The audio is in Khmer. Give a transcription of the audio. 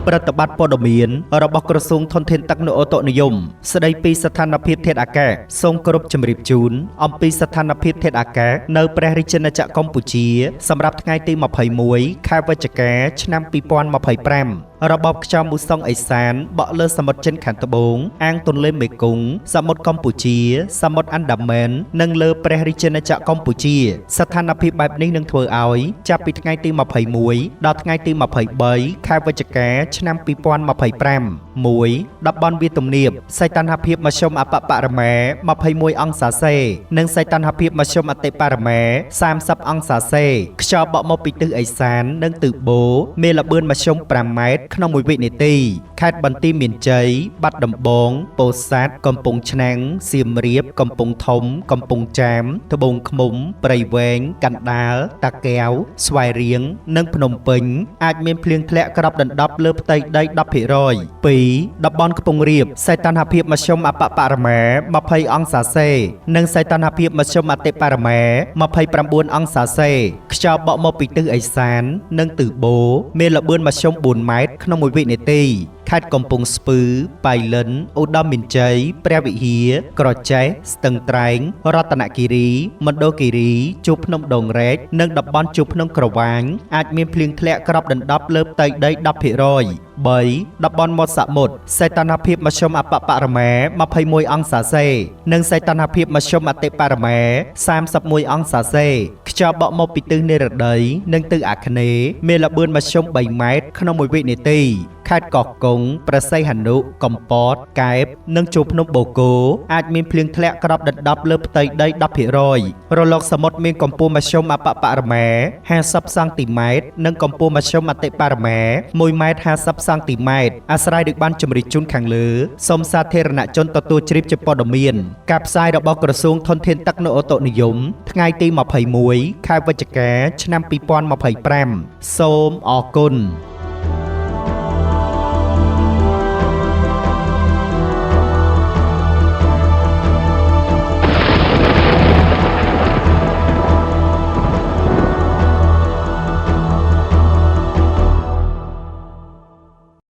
ប្រតិបត្តិព័ត៌មានរបស់ក្រសួងធនធានទឹកនិងអូតូនិយមស្ដីពីស្ថានភាពធាតុអាកាសសូមគោរពជម្រាបជូនអំពីស្ថានភាពធាតុអាកាសនៅព្រះរាជាណាចក្រកម្ពុជាសម្រាប់ថ្ងៃទី21ខែវិច្ឆិកាឆ្នាំ2025របបខ្យល់មូសុងអេសានបក់លើសមុទ្រចិនខាងត្បូងអាងទន្លេមេគង្គសមុទ្រកម្ពុជាសមុទ្រអាន់ដាមែននិងលើព្រះរាជាណាចក្រកម្ពុជាស្ថានភាពបែបនេះនឹងធ្វើឲ្យចាប់ពីថ្ងៃទី21ដល់ថ្ងៃទី23ខែវិច្ឆិកាឆ្នាំ2025 1. តំបន់វាលទំនាបសីតុណ្ហភាពមធ្យមអបបរមា21អង្សាសេនិងសីតុណ្ហភាពមធ្យមអតិបរមា30អង្សាសេខ្យល់បក់មកពីទិសឦសាននិងទិសបូរមានល្បឿនមធ្យម5ម៉ែត្រក្នុង1វិនាទីខេត្តបន្ទាយមានជ័យបាត់ដំបងពោធិ៍សាត់កំពង់ឆ្នាំងសៀមរាបកំពង់ធំកំពង់ចាមត្បូងឃ្មុំព្រៃវែងកណ្ដាលតាកែវស្វាយរៀងនិងភ្នំពេញអាចមានភ្លៀងធ្លាក់គ្របដណ្ដប់លើផ្ទៃដី 10% 2. តំបន់ខ្ពង់រាបសីតុណ្ហភាពមធ្យមអបបរមា20អង្សាសេនិងសីតុណ្ហភាពមធ្យមអតិបរមា29អង្សាសេខ្យល់បក់មកពីទិសឦសាននិងទិសបូរមានល្បឿនមធ្យម4ម៉ែត្រក្នុង1វិនាទីខេត្តកំពង់ស្ពឺប៉ៃលិនឧត្តរមានជ័យព្រះវិហារក្រចេះស្ទឹងត្រែងរតនគិរីមណ្ឌលគិរីជួរភ្នំដងរែកនិងតំបន់ជួរភ្នំក្រវាញអាចមានភ្លៀងធ្លាក់គ្របដណ្ដប់លើផ្ទៃដី 10% 3. តំបន់មាត់សមុទ្រសីតុណ្ហភាពមធ្យមអបបរមា21អង្សាសេនិងសីតុណ្ហភាពមធ្យមអតិបរមា31អង្សាសេខ្យល់បក់មកពីទិសនិរតីនិងទិសអាគ្នេយ៍មានល្បឿនមធ្យម3ម៉ែត្រក្នុង1វិនាទីខេត្តកោះកុងប្រស័យហនុកំពតកែបនិងជួរភ្នំបូកគោអាចមានភ្លៀងធ្លាក់គ្របដណ្ដប់លើផ្ទៃដី 10% រលកសមុទ្រមានកម្ពស់មធ្យមអបបរមា50សង់ទីម៉ែត្រនិងកម្ពស់មធ្យមអតិបរមា1ម៉ែត្រ50សង់ទីម៉ែត្រអាស្រ័យដូចបានជម្រាបជូនខាងលើសូមសាធារណជនទទួលជ្រាបជាព័ត៌មានការផ្សាយរបស់ក្រសួងធនធានទឹកនិងអូតូនិយមថ្ងៃទី21ខែវិច្ឆិកាឆ្នាំ2025សូមអរគុណ